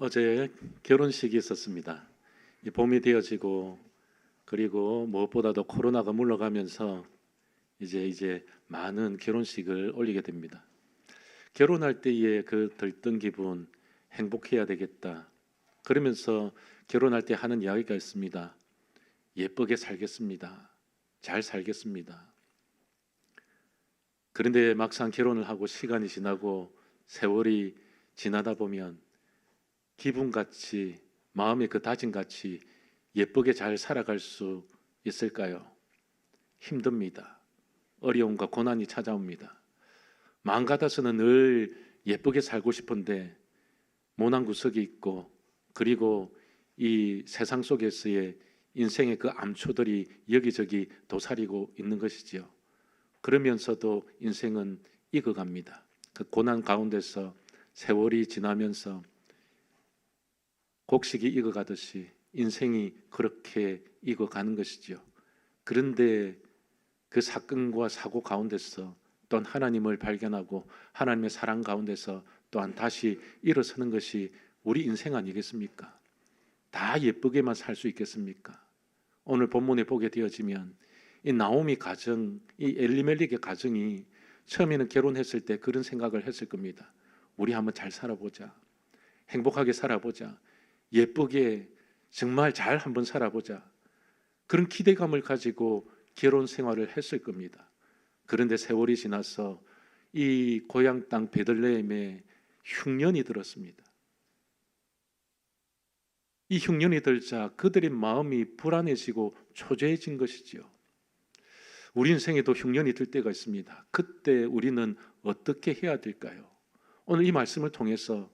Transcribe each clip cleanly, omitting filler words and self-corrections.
어제 결혼식이 있었습니다. 이 봄이 되어지고 그리고 무엇보다도 코로나가 물러가면서 이제 많은 결혼식을 올리게 됩니다. 결혼할 때의 그 들뜬 기분, 행복해야 되겠다. 그러면서 결혼할 때 하는 이야기가 있습니다. 예쁘게 살겠습니다. 잘 살겠습니다. 그런데 막상 결혼을 하고 시간이 지나고 세월이 지나다 보면 기분같이 마음의 그 다짐같이 예쁘게 잘 살아갈 수 있을까요? 힘듭니다. 어려움과 고난이 찾아옵니다. 마음 같아서는 늘 예쁘게 살고 싶은데 모난 구석이 있고, 그리고 이 세상 속에서의 인생의 그 암초들이 여기저기 도사리고 있는 것이지요. 그러면서도 인생은 익어갑니다. 그 고난 가운데서 세월이 지나면서 곡식이 익어가듯이 인생이 그렇게 익어가는 것이죠. 그런데 그 사건과 사고 가운데서 또한 하나님을 발견하고 하나님의 사랑 가운데서 또한 다시 일어서는 것이 우리 인생 아니겠습니까? 다 예쁘게만 살 수 있겠습니까? 오늘 본문에 보게 되어지면 이 나오미 가정, 이 엘리멜렉의 가정이 처음에는 결혼했을 때 그런 생각을 했을 겁니다. 우리 한번 잘 살아보자. 행복하게 살아보자. 예쁘게 정말 잘 한번 살아보자. 그런 기대감을 가지고 결혼 생활을 했을 겁니다. 그런데 세월이 지나서 이 고향 땅 베들레헴에 흉년이 들었습니다. 이 흉년이 들자 그들의 마음이 불안해지고 초조해진 것이지요. 우리 인생에도 흉년이 들 때가 있습니다. 그때 우리는 어떻게 해야 될까요? 오늘 이 말씀을 통해서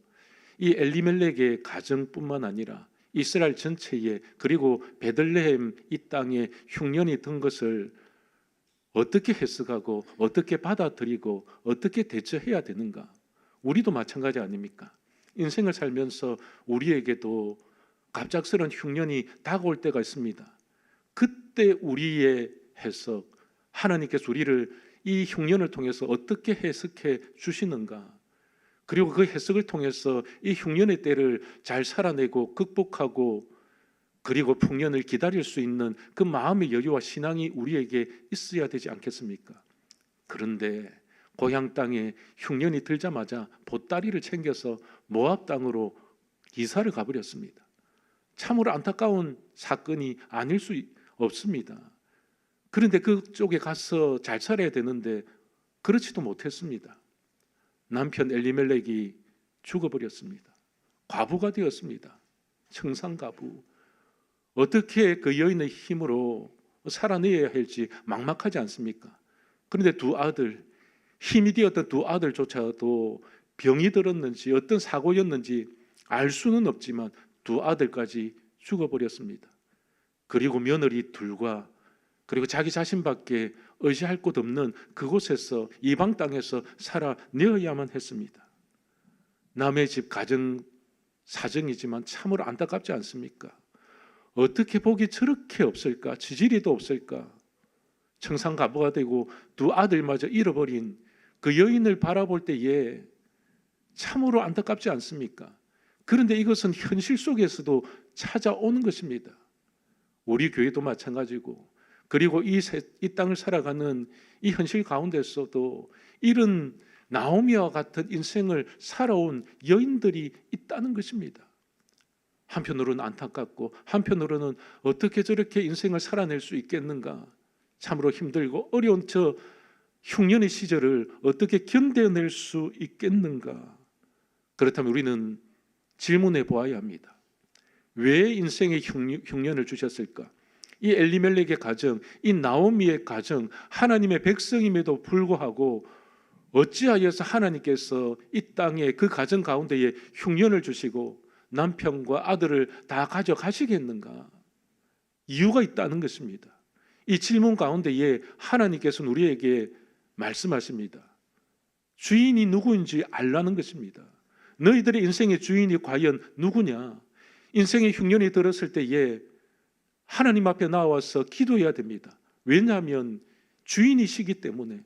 이 엘리멜렉의 가정뿐만 아니라 이스라엘 전체에, 그리고 베들레헴 이 땅에 흉년이 든 것을 어떻게 해석하고 어떻게 받아들이고 어떻게 대처해야 되는가? 우리도 마찬가지 아닙니까? 인생을 살면서 우리에게도 갑작스러운 흉년이 다가올 때가 있습니다. 그때 우리의 해석, 하나님께서 우리를 이 흉년을 통해서 어떻게 해석해 주시는가? 그리고 그 해석을 통해서 이 흉년의 때를 잘 살아내고 극복하고, 그리고 풍년을 기다릴 수 있는 그 마음의 여유와 신앙이 우리에게 있어야 되지 않겠습니까? 그런데 고향 땅에 흉년이 들자마자 보따리를 챙겨서 모압 땅으로 이사를 가버렸습니다. 참으로 안타까운 사건이 아닐 수 없습니다. 그런데 그쪽에 가서 잘 살아야 되는데 그렇지도 못했습니다. 남편 엘리멜렉이 죽어버렸습니다. 과부가 되었습니다. 청산가부. 어떻게 그 여인의 힘으로 살아내야 할지 막막하지 않습니까? 그런데 두 아들, 힘이 되었던 두 아들조차도 병이 들었는지 어떤 사고였는지 알 수는 없지만 두 아들까지 죽어버렸습니다. 그리고 며느리 둘과, 그리고 자기 자신밖에 의지할 곳 없는 그곳에서, 이방 땅에서 살아내어야만 했습니다. 남의 집 가정 사정이지만 참으로 안타깝지 않습니까? 어떻게 복이 저렇게 없을까? 지지리도 없을까? 청산가부가 되고 두 아들마저 잃어버린 그 여인을 바라볼 때에 참으로 안타깝지 않습니까? 그런데 이것은 현실 속에서도 찾아오는 것입니다. 우리 교회도 마찬가지고, 그리고 이 땅을 살아가는 이 현실 가운데서도 이런 나오미와 같은 인생을 살아온 여인들이 있다는 것입니다. 한편으로는 안타깝고 한편으로는 어떻게 저렇게 인생을 살아낼 수 있겠는가? 참으로 힘들고 어려운 저 흉년의 시절을 어떻게 견뎌낼 수 있겠는가? 그렇다면 우리는 질문해 보아야 합니다. 왜 인생의 흉년을 주셨을까? 이 엘리멜렉의 가정, 이 나오미의 가정, 하나님의 백성임에도 불구하고 어찌하여서 하나님께서 이 땅에 그 가정 가운데에 흉년을 주시고 남편과 아들을 다 가져가시겠는가? 이유가 있다는 것입니다. 이 질문 가운데에 하나님께서는 우리에게 말씀하십니다. 주인이 누구인지 알라는 것입니다. 너희들의 인생의 주인이 과연 누구냐? 인생의 흉년이 들었을 때에 하나님 앞에 나와서 기도해야 됩니다. 왜냐하면 주인이시기 때문에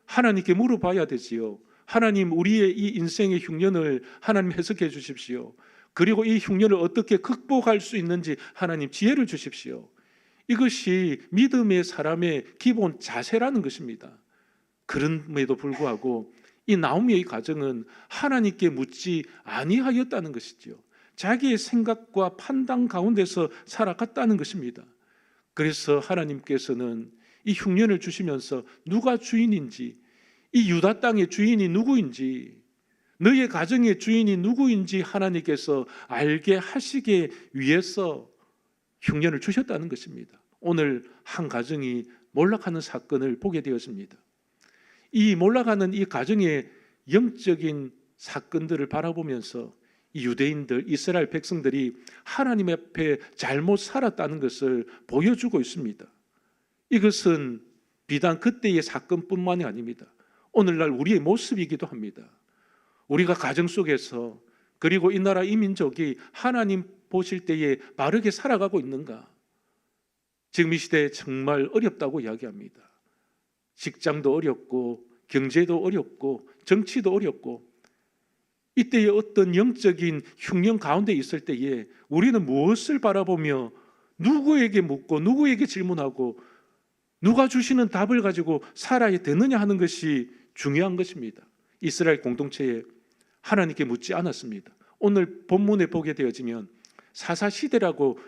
하나님께 물어봐야 되지요. 하나님, 우리의 이 인생의 흉년을 하나님 해석해 주십시오. 그리고 이 흉년을 어떻게 극복할 수 있는지 하나님 지혜를 주십시오. 이것이 믿음의 사람의 기본 자세라는 것입니다. 그럼에도 불구하고 이 나오미의 가정은 하나님께 묻지 아니하였다는 것이지요. 자기의 생각과 판단 가운데서 살아갔다는 것입니다. 그래서 하나님께서는 이 흉년을 주시면서 누가 주인인지, 이 유다 땅의 주인이 누구인지, 너의 가정의 주인이 누구인지 하나님께서 알게 하시기 위해서 흉년을 주셨다는 것입니다. 오늘 한 가정이 몰락하는 사건을 보게 되었습니다. 이 몰락하는 이 가정의 영적인 사건들을 바라보면서 이 유대인들, 이스라엘 백성들이 하나님 앞에 잘못 살았다는 것을 보여주고 있습니다. 이것은 비단 그때의 사건뿐만이 아닙니다. 오늘날 우리의 모습이기도 합니다. 우리가 가정 속에서, 그리고 이 나라 이 민족이 하나님 보실 때에 바르게 살아가고 있는가? 지금 이 시대에 정말 어렵다고 이야기합니다. 직장도 어렵고 경제도 어렵고 정치도 어렵고, 이때의 어떤 영적인 흉년 가운데 있을 때에 우리는 무엇을 바라보며 누구에게 묻고 누구에게 질문하고 누가 주시는 답을 가지고 살아야 되느냐 하는 것이 중요한 것입니다. 이스라엘 공동체에 하나님께 묻지 않았습니다. 오늘 본문에 보게 되어지면 사사시대라고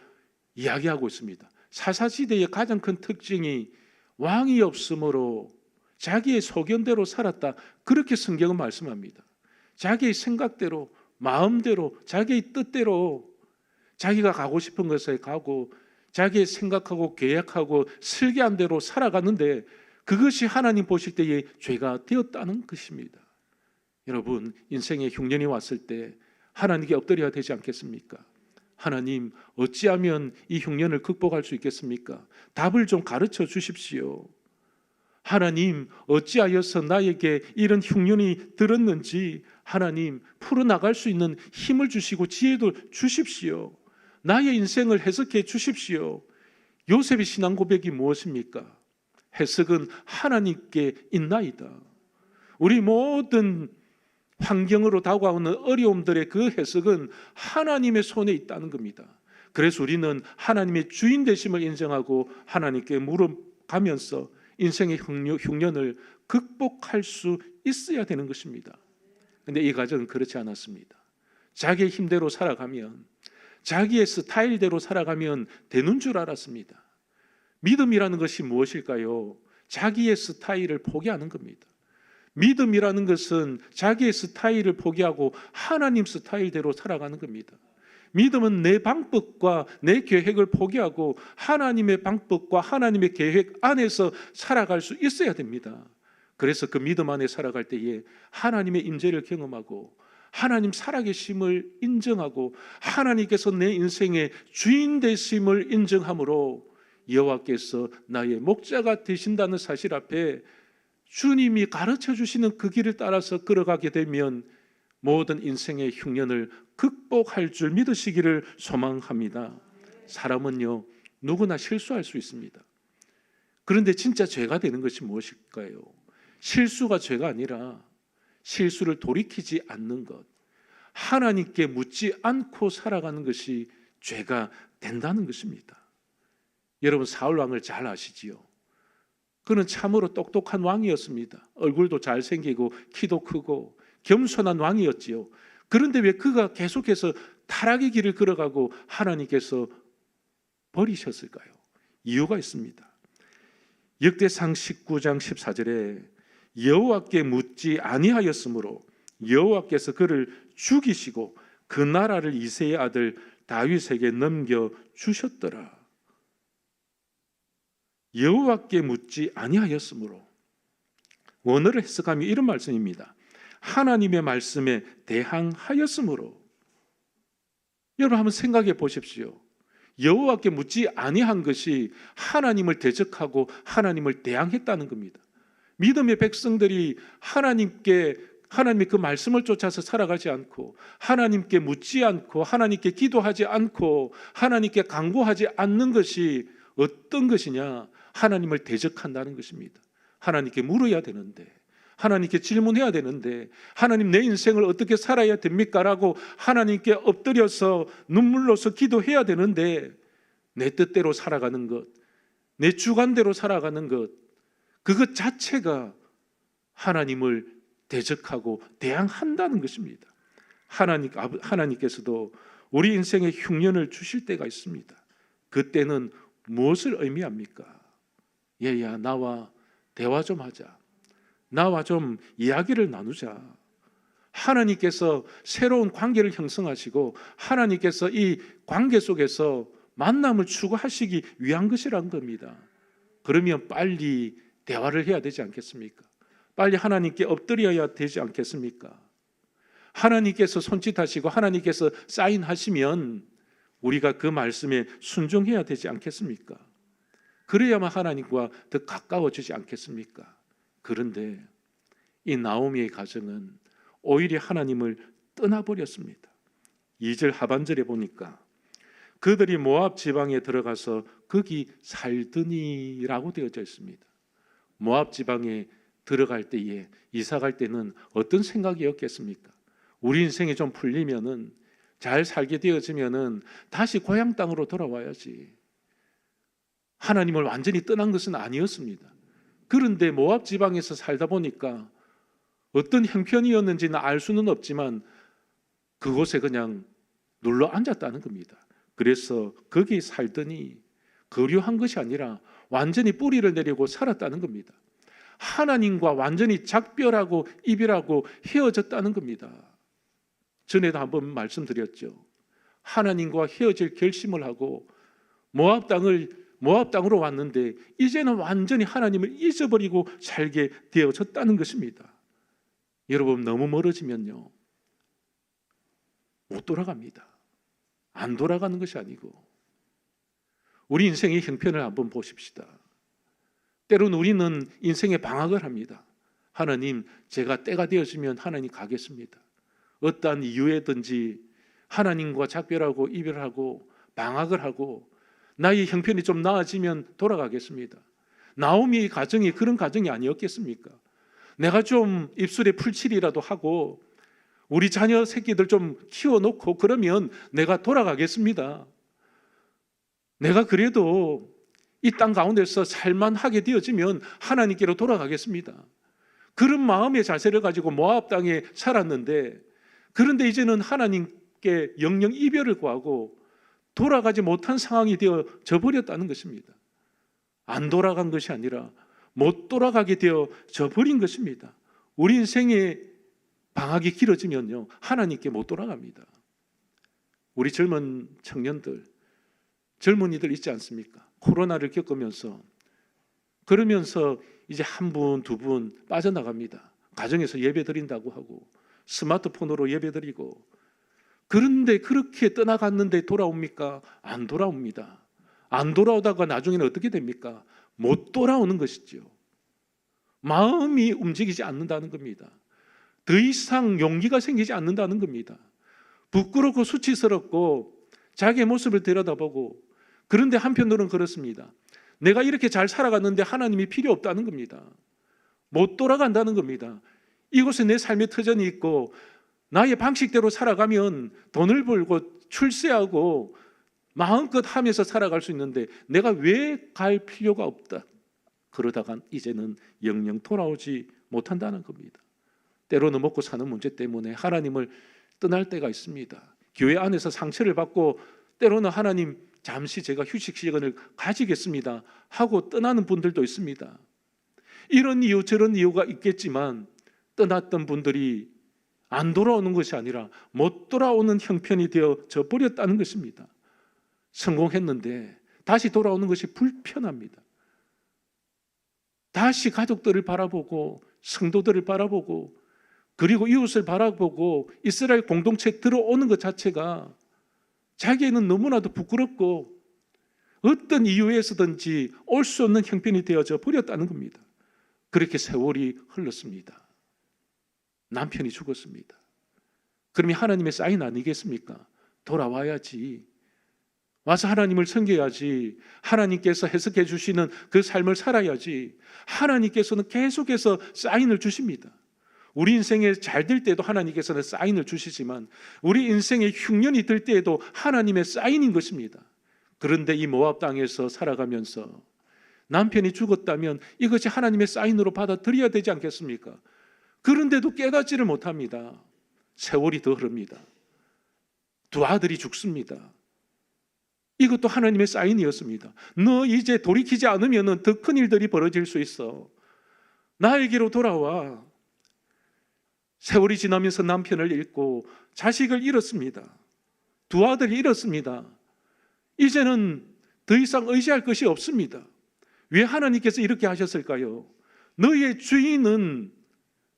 이야기하고 있습니다. 사사시대의 가장 큰 특징이 왕이 없으므로 자기의 소견대로 살았다, 그렇게 성경은 말씀합니다. 자기의 생각대로, 마음대로, 자기의 뜻대로 자기가 가고 싶은 곳에 가고 자기의 생각하고 계획하고 설계한 대로 살아가는데, 그것이 하나님 보실 때의 죄가 되었다는 것입니다. 여러분, 인생에 흉년이 왔을 때 하나님께 엎드려야 되지 않겠습니까? 하나님, 어찌하면 이 흉년을 극복할 수 있겠습니까? 답을 좀 가르쳐 주십시오. 하나님, 어찌하여서 나에게 이런 흉년이 들었는지 하나님 풀어나갈 수 있는 힘을 주시고 지혜도 주십시오. 나의 인생을 해석해 주십시오. 요셉의 신앙 고백이 무엇입니까? 해석은 하나님께 있나이다. 우리 모든 환경으로 다가오는 어려움들의 그 해석은 하나님의 손에 있다는 겁니다. 그래서 우리는 하나님의 주인 되심을 인정하고 하나님께 물어가면서 인생의 흉년을 극복할 수 있어야 되는 것입니다. 그런데 이 가정은 그렇지 않았습니다. 자기의 힘대로 살아가면, 자기의 스타일대로 살아가면 되는 줄 알았습니다. 믿음이라는 것이 무엇일까요? 자기의 스타일을 포기하는 겁니다. 믿음이라는 것은 자기의 스타일을 포기하고 하나님 스타일대로 살아가는 겁니다. 믿음은 내 방법과 내 계획을 포기하고 하나님의 방법과 하나님의 계획 안에서 살아갈 수 있어야 됩니다. 그래서 그 믿음 안에 살아갈 때에 하나님의 임재를 경험하고 하나님 살아계심을 인정하고 하나님께서 내 인생의 주인 되심을 인정함으로 여호와께서 나의 목자가 되신다는 사실 앞에 주님이 가르쳐 주시는 그 길을 따라서 걸어가게 되면 모든 인생의 흉년을 극복할 줄 믿으시기를 소망합니다. 사람은요, 누구나 실수할 수 있습니다. 그런데 진짜 죄가 되는 것이 무엇일까요? 실수가 죄가 아니라 실수를 돌이키지 않는 것, 하나님께 묻지 않고 살아가는 것이 죄가 된다는 것입니다. 여러분, 사울 왕을 잘 아시지요? 그는 참으로 똑똑한 왕이었습니다. 얼굴도 잘생기고 키도 크고 겸손한 왕이었지요. 그런데 왜 그가 계속해서 타락의 길을 걸어가고 하나님께서 버리셨을까요? 이유가 있습니다. 역대상 19장 14절에 여호와께 묻지 아니하였으므로 여호와께서 그를 죽이시고 그 나라를 이새의 아들 다윗에게 넘겨 주셨더라. 여호와께 묻지 아니하였으므로, 원어를 해석하면 이런 말씀입니다. 하나님의 말씀에 대항하였으므로. 여러분, 한번 생각해 보십시오. 여호와께 묻지 아니한 것이 하나님을 대적하고 하나님을 대항했다는 겁니다. 믿음의 백성들이 하나님의 그 말씀을 쫓아서 살아가지 않고 하나님께 묻지 않고 하나님께 기도하지 않고 하나님께 간구하지 않는 것이 어떤 것이냐? 하나님을 대적한다는 것입니다. 하나님께 물어야 되는데, 하나님께 질문해야 되는데, 하나님 내 인생을 어떻게 살아야 됩니까? 라고 하나님께 엎드려서 눈물로서 기도해야 되는데, 내 뜻대로 살아가는 것, 내 주관대로 살아가는 것, 그것 자체가 하나님을 대적하고 대항한다는 것입니다. 하나님께서도 우리 인생에 흉년을 주실 때가 있습니다. 그때는 무엇을 의미합니까? 얘야, 나와 대화 좀 하자. 나와 좀 이야기를 나누자. 하나님께서 새로운 관계를 형성하시고 하나님께서 이 관계 속에서 만남을 추구하시기 위한 것이란 겁니다. 그러면 빨리 대화를 해야 되지 않겠습니까? 빨리 하나님께 엎드려야 되지 않겠습니까? 하나님께서 손짓하시고 하나님께서 사인하시면 우리가 그 말씀에 순종해야 되지 않겠습니까? 그래야만 하나님과 더 가까워지지 않겠습니까? 그런데 이 나오미의 가정은 오히려 하나님을 떠나버렸습니다. 2절 하반절에 보니까 그들이 모압 지방에 들어가서 거기 살더니라고 되어져 있습니다. 모압 지방에 들어갈 때에, 이사 갈 때는 어떤 생각이었겠습니까? 우리 인생이 좀 풀리면은, 잘 살게 되어지면은 다시 고향 땅으로 돌아와야지. 하나님을 완전히 떠난 것은 아니었습니다. 그런데 모압 지방에서 살다 보니까 어떤 형편이었는지는 알 수는 없지만 그곳에 그냥 눌러 앉았다는 겁니다. 그래서 거기 살더니 거류한 것이 아니라 완전히 뿌리를 내리고 살았다는 겁니다. 하나님과 완전히 작별하고 이별하고 헤어졌다는 겁니다. 전에도 한번 말씀드렸죠. 하나님과 헤어질 결심을 하고 모압 땅으로 왔는데 이제는 완전히 하나님을 잊어버리고 살게 되어졌다는 것입니다. 여러분, 너무 멀어지면요, 못 돌아갑니다. 안 돌아가는 것이 아니고, 우리 인생의 형편을 한번 보십시다. 때로는 우리는 인생에 방학을 합니다. 하나님, 제가 때가 되어지면 하나님 가겠습니다. 어떠한 이유에든지 하나님과 작별하고 이별하고 방학을 하고 나의 형편이 좀 나아지면 돌아가겠습니다. 나오미의 가정이 그런 가정이 아니었겠습니까? 내가 좀 입술에 풀칠이라도 하고 우리 자녀 새끼들 좀 키워놓고 그러면 내가 돌아가겠습니다. 내가 그래도 이 땅 가운데서 살만하게 되어지면 하나님께로 돌아가겠습니다. 그런 마음의 자세를 가지고 모압 땅에 살았는데, 그런데 이제는 하나님께 영영 이별을 구하고 돌아가지 못한 상황이 되어져 버렸다는 것입니다. 안 돌아간 것이 아니라 못 돌아가게 되어져 버린 것입니다. 우리 인생의 방학이 길어지면요, 하나님께 못 돌아갑니다. 우리 젊은 청년들, 젊은이들 있지 않습니까? 코로나를 겪으면서, 그러면서 이제 한 분, 두 분 빠져나갑니다. 가정에서 예배 드린다고 하고 스마트폰으로 예배 드리고, 그런데 그렇게 떠나갔는데 돌아옵니까? 안 돌아옵니다. 안 돌아오다가 나중에는 어떻게 됩니까? 못 돌아오는 것이죠. 마음이 움직이지 않는다는 겁니다. 더 이상 용기가 생기지 않는다는 겁니다. 부끄럽고 수치스럽고 자기의 모습을 들여다보고, 그런데 한편으로는 그렇습니다. 내가 이렇게 잘 살아갔는데 하나님이 필요 없다는 겁니다. 못 돌아간다는 겁니다. 이곳에 내 삶의 터전이 있고 나의 방식대로 살아가면 돈을 벌고 출세하고 마음껏 하면서 살아갈 수 있는데 내가 왜 갈 필요가 없다. 그러다가 이제는 영영 돌아오지 못한다는 겁니다. 때로는 먹고 사는 문제 때문에 하나님을 떠날 때가 있습니다. 교회 안에서 상처를 받고 때로는 하나님, 잠시 제가 휴식 시간을 가지겠습니다 하고 떠나는 분들도 있습니다. 이런 이유 저런 이유가 있겠지만 떠났던 분들이 안 돌아오는 것이 아니라 못 돌아오는 형편이 되어져 버렸다는 것입니다. 성공했는데 다시 돌아오는 것이 불편합니다. 다시 가족들을 바라보고 성도들을 바라보고 그리고 이웃을 바라보고 이스라엘 공동체에 들어오는 것 자체가 자기에는 너무나도 부끄럽고 어떤 이유에서든지 올 수 없는 형편이 되어져 버렸다는 겁니다. 그렇게 세월이 흘렀습니다. 남편이 죽었습니다. 그러면 하나님의 사인 아니겠습니까? 돌아와야지. 와서 하나님을 섬겨야지. 하나님께서 해석해 주시는 그 삶을 살아야지. 하나님께서는 계속해서 사인을 주십니다. 우리 인생에 잘 될 때도 하나님께서는 사인을 주시지만 우리 인생에 흉년이 들 때에도 하나님의 사인인 것입니다. 그런데 이 모압 땅에서 살아가면서 남편이 죽었다면 이것이 하나님의 사인으로 받아들여야 되지 않겠습니까? 그런데도 깨닫지를 못합니다. 세월이 더 흐릅니다. 두 아들이 죽습니다. 이것도 하나님의 사인이었습니다. 너 이제 돌이키지 않으면 더 큰 일들이 벌어질 수 있어. 나에게로 돌아와. 세월이 지나면서 남편을 잃고 자식을 잃었습니다. 두 아들을 잃었습니다. 이제는 더 이상 의지할 것이 없습니다. 왜 하나님께서 이렇게 하셨을까요? 너의 주인은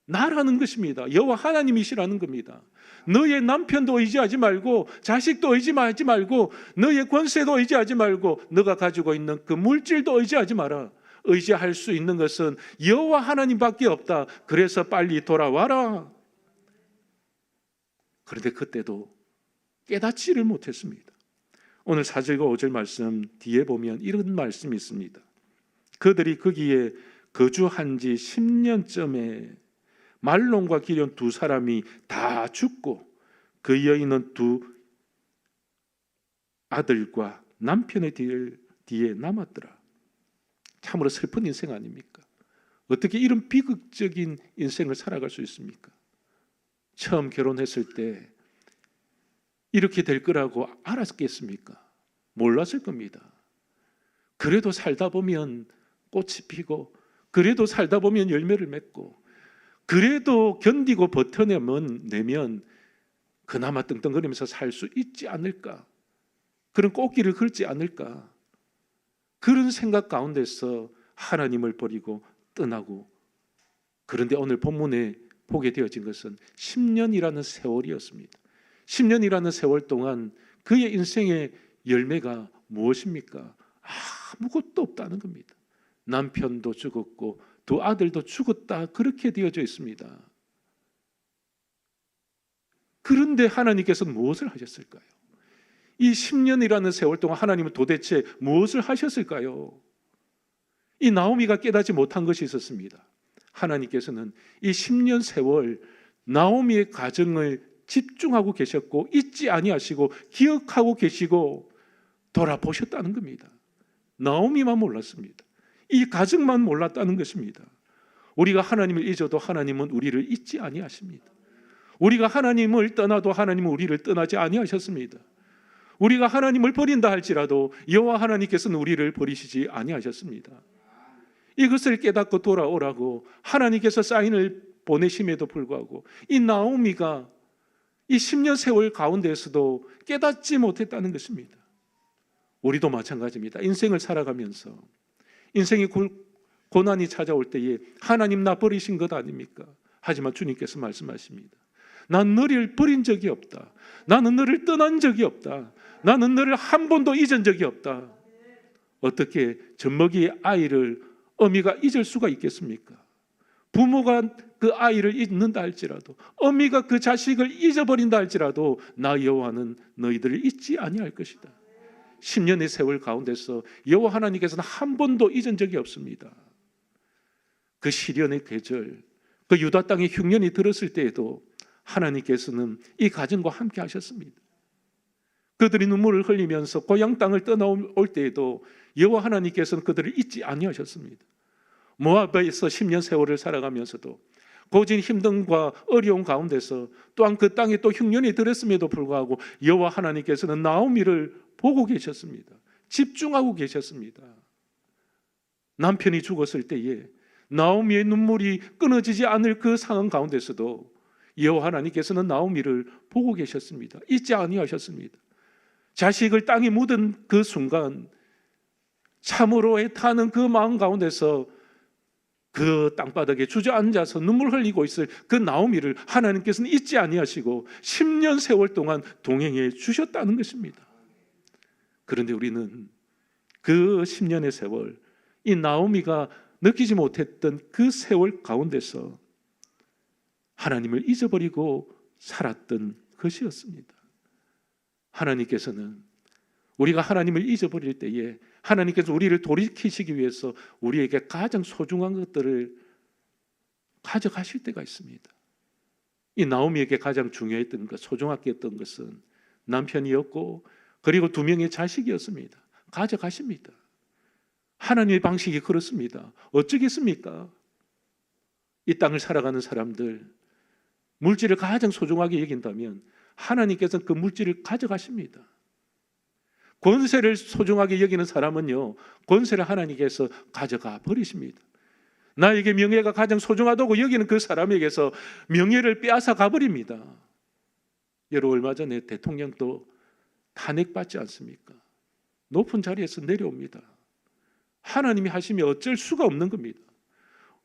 나라는 것입니다. 여호와 하나님이시라는 겁니다. 너의 남편도 의지하지 말고 자식도 의지하지 말고 너의 권세도 의지하지 말고 너가 가지고 있는 그 물질도 의지하지 마라. 의지할 수 있는 것은 여호와 하나님밖에 없다. 그래서 빨리 돌아와라. 그런데 그때도 깨닫지를 못했습니다. 오늘 4절과 5절 말씀 뒤에 보면 이런 말씀이 있습니다. 그들이 거기에 거주한 지 10년쯤에 말론과 기련 두 사람이 다 죽고 그 여인은 두 아들과 남편의 뒤에 남았더라. 참으로 슬픈 인생 아닙니까? 어떻게 이런 비극적인 인생을 살아갈 수 있습니까? 처음 결혼했을 때 이렇게 될 거라고 알았겠습니까? 몰랐을 겁니다. 그래도 살다 보면 꽃이 피고 그래도 살다 보면 열매를 맺고 그래도 견디고 버텨내면 그나마 떵떵거리면서 살 수 있지 않을까? 그런 꽃길을 걷지 않을까? 그런 생각 가운데서 하나님을 버리고 떠나고, 그런데 오늘 본문에 보게 되어진 것은 10년이라는 세월이었습니다. 10년이라는 세월 동안 그의 인생의 열매가 무엇입니까? 아무것도 없다는 겁니다. 남편도 죽었고 두 아들도 죽었다, 그렇게 되어져 있습니다. 그런데 하나님께서는 무엇을 하셨을까요? 이 10년이라는 세월 동안 하나님은 도대체 무엇을 하셨을까요? 이 나오미가 깨닫지 못한 것이 있었습니다. 하나님께서는 이 10년 세월 나오미의 가정을 집중하고 계셨고 잊지 아니하시고 기억하고 계시고 돌아보셨다는 겁니다. 나오미만 몰랐습니다. 이 가정만 몰랐다는 것입니다. 우리가 하나님을 잊어도 하나님은 우리를 잊지 아니하십니다. 우리가 하나님을 떠나도 하나님은 우리를 떠나지 아니하셨습니다. 우리가 하나님을 버린다 할지라도 여호와 하나님께서는 우리를 버리시지 아니하셨습니다. 이것을 깨닫고 돌아오라고 하나님께서 사인을 보내심에도 불구하고 이 나오미가 이 10년 세월 가운데에서도 깨닫지 못했다는 것입니다. 우리도 마찬가지입니다. 인생을 살아가면서 인생의 고난이 찾아올 때에 하나님 나 버리신 것 아닙니까? 하지만 주님께서 말씀하십니다. 난 너를 버린 적이 없다. 나는 너를 떠난 적이 없다. 나는 너를 한 번도 잊은 적이 없다. 어떻게 젖먹이의 아이를 어미가 잊을 수가 있겠습니까? 부모가 그 아이를 잊는다 할지라도, 어미가 그 자식을 잊어버린다 할지라도 나 여호와는 너희들을 잊지 아니할 것이다. 10년의 세월 가운데서 여호와 하나님께서는 한 번도 잊은 적이 없습니다. 그 시련의 계절, 그 유다 땅에 흉년이 들었을 때에도 하나님께서는 이 가정과 함께 하셨습니다. 그들이 눈물을 흘리면서 고향 땅을 떠나올 때에도 여호와 하나님께서는 그들을 잊지 아니하셨습니다. 모압에서 10년 세월을 살아가면서도 고진 힘듦과 어려운 가운데서 또한 그 땅에 또 흉년이 들었음에도 불구하고 여호와 하나님께서는 나오미를 보고 계셨습니다. 집중하고 계셨습니다. 남편이 죽었을 때에 나오미의 눈물이 끊어지지 않을 그 상황 가운데서도 여호와 하나님께서는 나오미를 보고 계셨습니다. 잊지 아니하셨습니다. 자식을 땅에 묻은 그 순간 참으로 애타는 그 마음 가운데서 그 땅바닥에 주저앉아서 눈물 흘리고 있을 그 나오미를 하나님께서는 잊지 아니하시고 10년 세월 동안 동행해 주셨다는 것입니다. 그런데 우리는 그 10년의 세월, 이 나오미가 느끼지 못했던 그 세월 가운데서 하나님을 잊어버리고 살았던 것이었습니다. 하나님께서는 우리가 하나님을 잊어버릴 때에 하나님께서 우리를 돌이키시기 위해서 우리에게 가장 소중한 것들을 가져가실 때가 있습니다. 이 나오미에게 가장 중요했던 것, 소중하게 했던 것은 남편이었고 그리고 2명의 자식이었습니다. 가져가십니다. 하나님의 방식이 그렇습니다. 어쩌겠습니까? 이 땅을 살아가는 사람들, 물질을 가장 소중하게 여긴다면 하나님께서는 그 물질을 가져가십니다. 권세를 소중하게 여기는 사람은요, 권세를 하나님께서 가져가 버리십니다. 나에게 명예가 가장 소중하다고 여기는 그 사람에게서 명예를 빼앗아 가버립니다. 여러분, 얼마 전에 대통령도 탄핵받지 않습니까? 높은 자리에서 내려옵니다. 하나님이 하시면 어쩔 수가 없는 겁니다.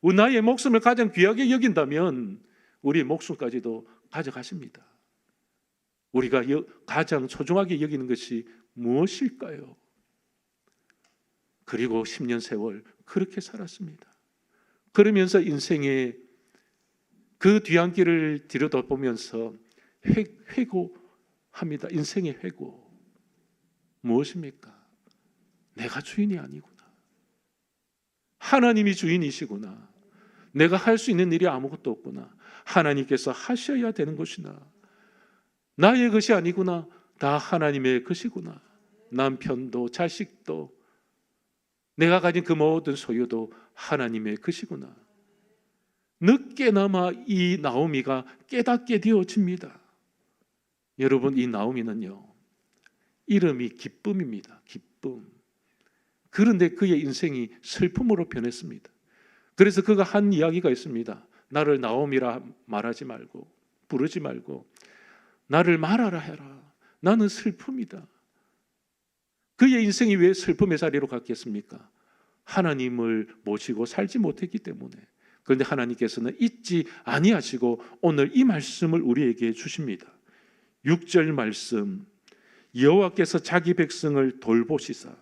나의 목숨을 가장 귀하게 여긴다면 우리의 목숨까지도 가져가십니다. 우리가 가장 소중하게 여기는 것이 무엇일까요? 그리고 10년 세월 그렇게 살았습니다. 그러면서 인생의 그 뒤안길을 들여다보면서 회고합니다. 인생의 회고. 무엇입니까? 내가 주인이 아니구나. 하나님이 주인이시구나. 내가 할 수 있는 일이 아무것도 없구나. 하나님께서 하셔야 되는 것이나 나의 것이 아니구나. 다 하나님의 것이구나. 남편도 자식도 내가 가진 그 모든 소유도 하나님의 것이구나. 늦게나마 이 나오미가 깨닫게 되어집니다. 여러분, 이 나오미는요, 이름이 기쁨입니다. 기쁨. 그런데 그의 인생이 슬픔으로 변했습니다. 그래서 그가 한 이야기가 있습니다. 나를 나오미라 말하지 말고, 부르지 말고 나를 말하라 해라. 나는 슬픔이다. 그의 인생이 왜 슬픔의 자리로 갔겠습니까? 하나님을 모시고 살지 못했기 때문에. 그런데 하나님께서는 잊지 아니하시고 오늘 이 말씀을 우리에게 주십니다. 6절 말씀, 여호와께서 자기 백성을 돌보시사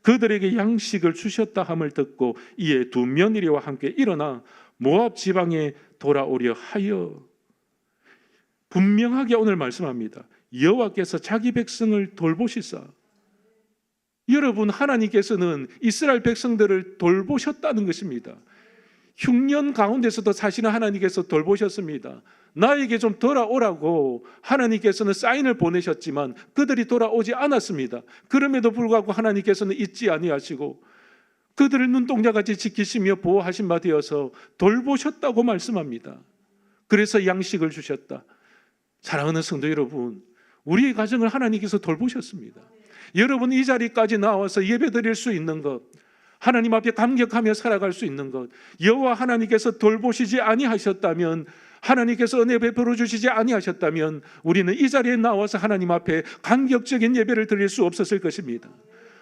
그들에게 양식을 주셨다 함을 듣고 이에 두 며느리와 함께 일어나 모압 지방에 돌아오려 하여. 분명하게 오늘 말씀합니다. 여호와께서 자기 백성을 돌보시사. 여러분, 하나님께서는 이스라엘 백성들을 돌보셨다는 것입니다. 흉년 가운데서도 사실은 하나님께서 돌보셨습니다. 나에게 좀 돌아오라고 하나님께서는 사인을 보내셨지만 그들이 돌아오지 않았습니다. 그럼에도 불구하고 하나님께서는 잊지 아니하시고 그들을 눈동자같이 지키시며 보호하신 바 되어서 돌보셨다고 말씀합니다. 그래서 양식을 주셨다. 사랑하는 성도 여러분, 우리의 가정을 하나님께서 돌보셨습니다. 여러분, 이 자리까지 나와서 예배드릴 수 있는 것, 하나님 앞에 감격하며 살아갈 수 있는 것, 여호와 하나님께서 돌보시지 아니하셨다면, 하나님께서 은혜 베풀어 주시지 아니하셨다면 우리는 이 자리에 나와서 하나님 앞에 감격적인 예배를 드릴 수 없었을 것입니다.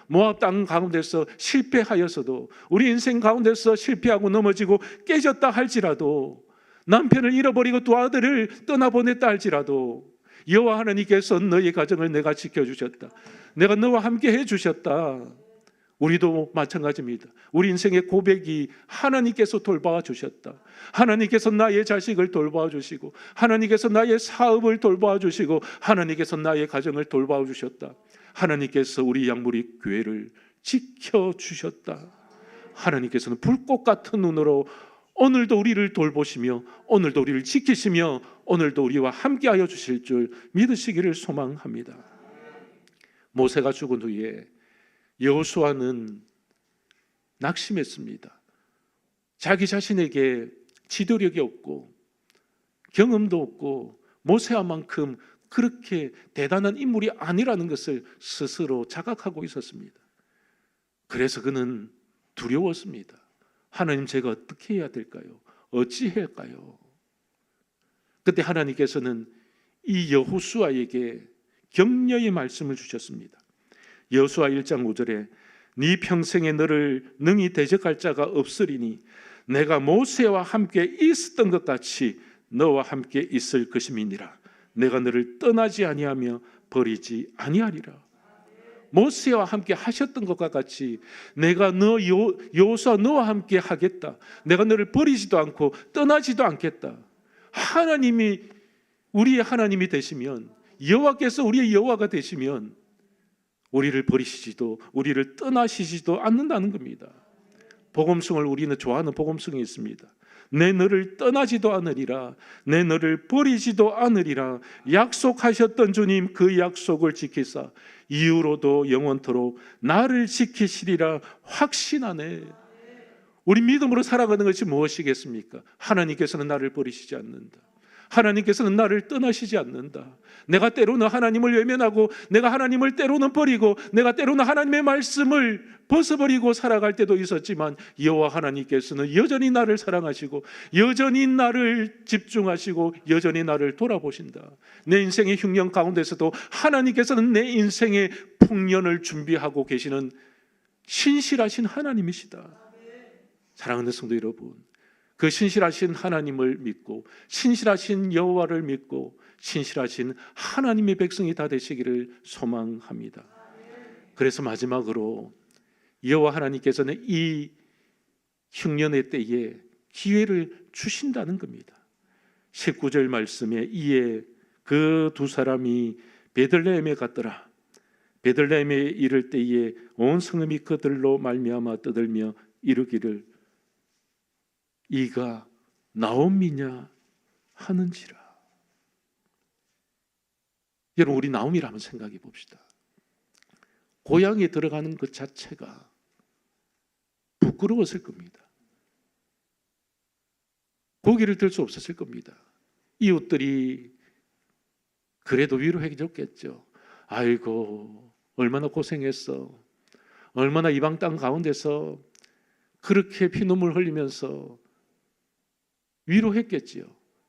모압 땅 가운데서 실패하여서도, 우리 인생 가운데서 실패하고 넘어지고 깨졌다 할지라도, 남편을 잃어버리고 두 아들을 떠나보냈다 할지라도 여호와 하나님께서 너의 가정을 내가 지켜주셨다. 내가 너와 함께 해주셨다. 우리도 마찬가지입니다. 우리 인생의 고백이 하나님께서 돌봐 주셨다. 하나님께서 나의 자식을 돌봐 주시고, 하나님께서 나의 사업을 돌봐 주시고, 하나님께서 나의 가정을 돌봐 주셨다. 하나님께서 우리 양무리 교회를 지켜주셨다. 하나님께서는 불꽃 같은 눈으로 오늘도 우리를 돌보시며 오늘도 우리를 지키시며 오늘도 우리와 함께하여 주실 줄 믿으시기를 소망합니다. 모세가 죽은 후에 여호수아는 낙심했습니다. 자기 자신에게 지도력이 없고 경험도 없고 모세와만큼 그렇게 대단한 인물이 아니라는 것을 스스로 자각하고 있었습니다. 그래서 그는 두려웠습니다. 하나님, 제가 어떻게 해야 될까요? 어찌해야 할까요? 그때 하나님께서는 이 여호수아에게 격려의 말씀을 주셨습니다. 여호수아 1장 5절에 네 평생에 너를 능히 대적할 자가 없으리니 내가 모세와 함께 있었던 것 같이 너와 함께 있을 것임이니라. 내가 너를 떠나지 아니하며 버리지 아니하리라. 모세와 함께 하셨던 것과 같이 내가 너 여호수아 너와 함께 하겠다. 내가 너를 버리지도 않고 떠나지도 않겠다. 하나님이 우리의 하나님이 되시면, 여호와께서 우리의 여호와가 되시면 우리를 버리시지도 우리를 떠나시지도 않는다는 겁니다. 복음성을 우리는 좋아하는 복음성이 있습니다. 내 너를 떠나지도 않으리라, 내 너를 버리지도 않으리라 약속하셨던 주님, 그 약속을 지키사 이후로도 영원토록 나를 지키시리라 확신하네. 우리 믿음으로 살아가는 것이 무엇이겠습니까? 하나님께서는 나를 버리시지 않는다. 하나님께서는 나를 떠나시지 않는다. 내가 때로는 하나님을 외면하고, 내가 하나님을 때로는 버리고, 내가 때로는 하나님의 말씀을 벗어버리고 살아갈 때도 있었지만, 여호와 하나님께서는 여전히 나를 사랑하시고 여전히 나를 집중하시고 여전히 나를 돌아보신다. 내 인생의 흉년 가운데서도 하나님께서는 내 인생의 풍년을 준비하고 계시는 신실하신 하나님이시다. 사랑하는 성도 여러분, 그 신실하신 하나님을 믿고 신실하신 여호와를 믿고 신실하신 하나님의 백성이 다 되시기를 소망합니다. 그래서 마지막으로 여호와 하나님께서는 이 흉년의 때에 기회를 주신다는 겁니다. 19절 말씀에 이에 그 두 사람이 베들레헴에 갔더라. 베들레헴에 이를 때에 온 성읍이 그들로 말미암아 떠들며 이르기를 이가 나옴이냐 하는지라. 여러분, 우리 나옴이라 한번 생각해 봅시다. 고향에 들어가는 것 자체가 부끄러웠을 겁니다. 고개를 들 수 없었을 겁니다. 이웃들이 그래도 위로해 줬겠죠. 아이고, 얼마나 고생했어. 얼마나 이방 땅 가운데서 그렇게 피눈물 흘리면서 위로했겠지요.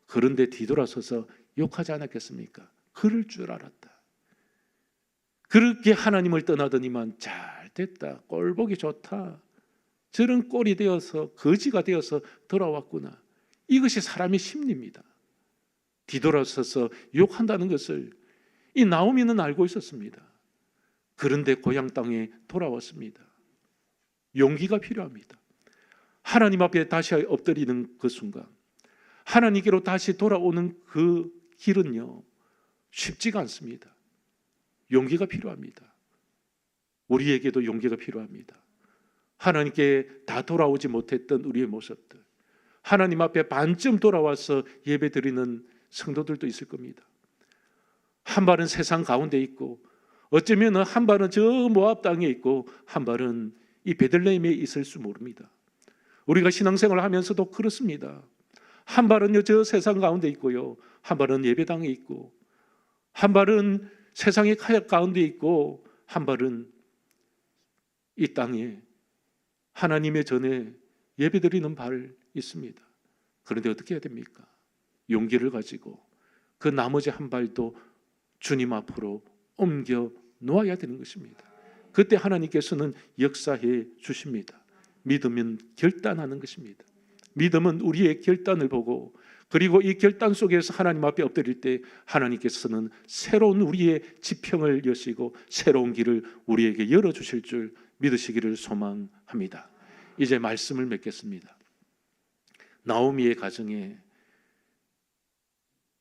그런데 뒤돌아서서 욕하지 않았겠습니까? 그럴 줄 알았다. 그렇게 하나님을 떠나더니만 잘 됐다. 꼴보기 좋다. 저런 꼴이 되어서 거지가 되어서 돌아왔구나. 이것이 사람의 심리입니다. 뒤돌아서서 욕한다는 것을 이 나오미는 알고 있었습니다. 그런데 고향 땅에 돌아왔습니다. 용기가 필요합니다. 하나님 앞에 다시 엎드리는 그 순간, 하나님께로 다시 돌아오는 그 길은요, 쉽지가 않습니다. 용기가 필요합니다. 우리에게도 용기가 필요합니다. 하나님께 다 돌아오지 못했던 우리의 모습들, 하나님 앞에 반쯤 돌아와서 예배드리는 성도들도 있을 겁니다. 한 발은 세상 가운데 있고, 어쩌면 한 발은 저 모압 땅에 있고, 한 발은 이 베들레헴에 있을 수 모릅니다. 우리가 신앙생활을 하면서도 그렇습니다. 한 발은요 저 세상 가운데 있고요, 한 발은 예배당에 있고, 한 발은 세상의 카약 가운데 있고, 한 발은 이 땅에 하나님의 전에 예배드리는 발 있습니다. 그런데 어떻게 해야 됩니까? 용기를 가지고 그 나머지 한 발도 주님 앞으로 옮겨 놓아야 되는 것입니다. 그때 하나님께서는 역사해 주십니다. 믿으면 결단하는 것입니다. 믿음은 우리의 결단을 보고, 그리고 이 결단 속에서 하나님 앞에 엎드릴 때 하나님께서는 새로운 우리의 지평을 여시고 새로운 길을 우리에게 열어주실 줄 믿으시기를 소망합니다. 이제 말씀을 맺겠습니다. 나오미의 가정에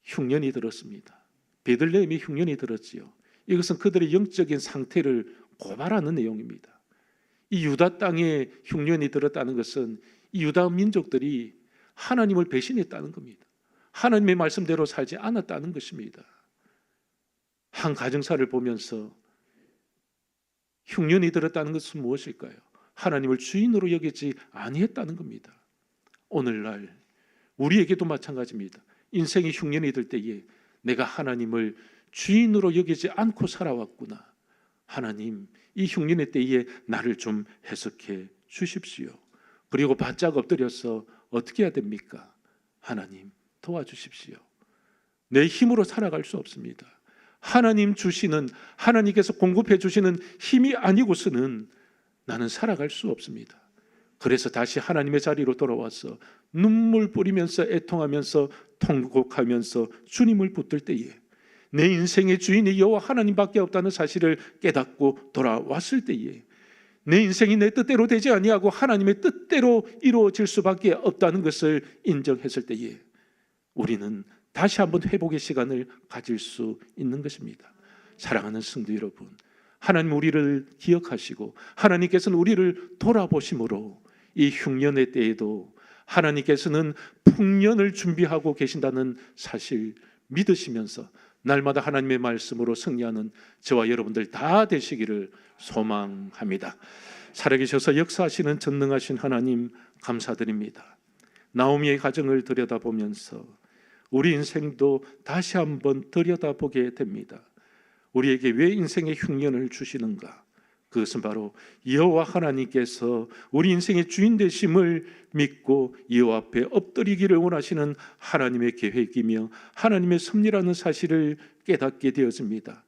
흉년이 들었습니다. 베들레헴이 흉년이 들었지요. 이것은 그들의 영적인 상태를 고발하는 내용입니다. 이 유다 땅에 흉년이 들었다는 것은 이 유다 민족들이 하나님을 배신했다는 겁니다. 하나님의 말씀대로 살지 않았다는 것입니다. 한 가정사를 보면서 흉년이 들었다는 것은 무엇일까요? 하나님을 주인으로 여기지 아니했다는 겁니다. 오늘날 우리에게도 마찬가지입니다. 인생의 흉년이 들 때에 내가 하나님을 주인으로 여기지 않고 살아왔구나. 하나님, 이 흉년의 때에 나를 좀 해석해 주십시오. 그리고 바짝 엎드려서 어떻게 해야 됩니까? 하나님 도와주십시오. 내 힘으로 살아갈 수 없습니다. 하나님 주시는, 하나님께서 공급해 주시는 힘이 아니고서는 나는 살아갈 수 없습니다. 그래서 다시 하나님의 자리로 돌아와서 눈물 뿌리면서 애통하면서 통곡하면서 주님을 붙들 때에 내 인생의 주인이 여호와 하나님밖에 없다는 사실을 깨닫고 돌아왔을 때에 내 인생이 내 뜻대로 되지 아니하고 하나님의 뜻대로 이루어질 수밖에 없다는 것을 인정했을 때에 우리는 다시 한번 회복의 시간을 가질 수 있는 것입니다. 사랑하는 성도 여러분, 하나님 우리를 기억하시고 하나님께서는 우리를 돌아보심으로 이 흉년의 때에도 하나님께서는 풍년을 준비하고 계신다는 사실 믿으시면서 날마다 하나님의 말씀으로 승리하는 저와 여러분들 다 되시기를 소망합니다. 살아계셔서 역사하시는 전능하신 하나님 감사드립니다. 나오미의 가정을 들여다보면서 우리 인생도 다시 한번 들여다보게 됩니다. 우리에게 왜 인생의 흉년을 주시는가? 그것은 바로 여호와 하나님께서 우리 인생의 주인 되심을 믿고 여호와 앞에 엎드리기를 원하시는 하나님의 계획이며 하나님의 섭리라는 사실을 깨닫게 되어집니다.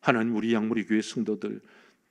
하나님, 우리 양무리 교회 성도들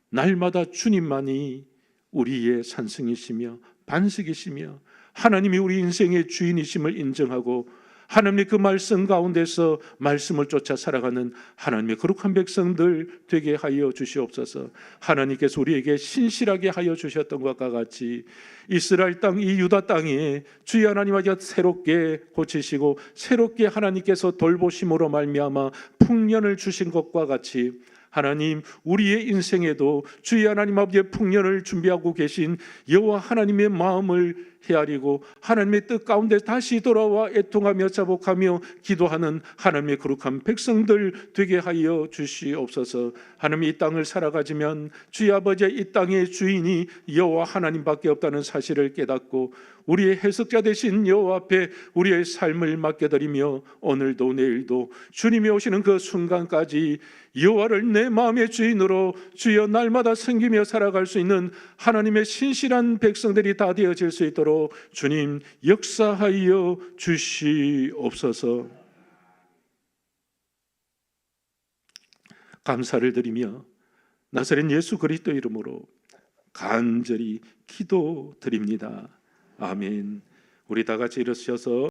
날마다 주님만이 우리의 산성이시며 반석이시며 하나님이 우리 인생의 주인이심을 인정하고 하나님의 그 말씀 가운데서 말씀을 쫓아 살아가는 하나님의 거룩한 백성들 되게 하여 주시옵소서. 하나님께서 우리에게 신실하게 하여 주셨던 것과 같이 이스라엘 땅, 이 유다 땅에 주의 하나님께서 새롭게 고치시고 새롭게 하나님께서 돌보심으로 말미암아 풍년을 주신 것과 같이 하나님, 우리의 인생에도 주의 하나님 아버지의 풍년을 준비하고 계신 여호와 하나님의 마음을 헤아리고 하나님의 뜻 가운데 다시 돌아와 애통하며 자복하며 기도하는 하나님의 거룩한 백성들 되게 하여 주시옵소서. 하나님, 이 땅을 살아가지면 주의 아버지의 이 땅의 주인이 여호와 하나님밖에 없다는 사실을 깨닫고 우리의 해석자 되신 여호와 앞에 우리의 삶을 맡겨드리며 오늘도 내일도 주님이 오시는 그 순간까지 여호와를 내 마음의 주인으로 주여 날마다 섬기며 살아갈 수 있는 하나님의 신실한 백성들이 다 되어질 수 있도록 주님 역사하여 주시옵소서. 감사를 드리며 나사렛 예수 그리스도 이름으로 간절히 기도드립니다. 아멘. 우리 다 같이 일어서셔서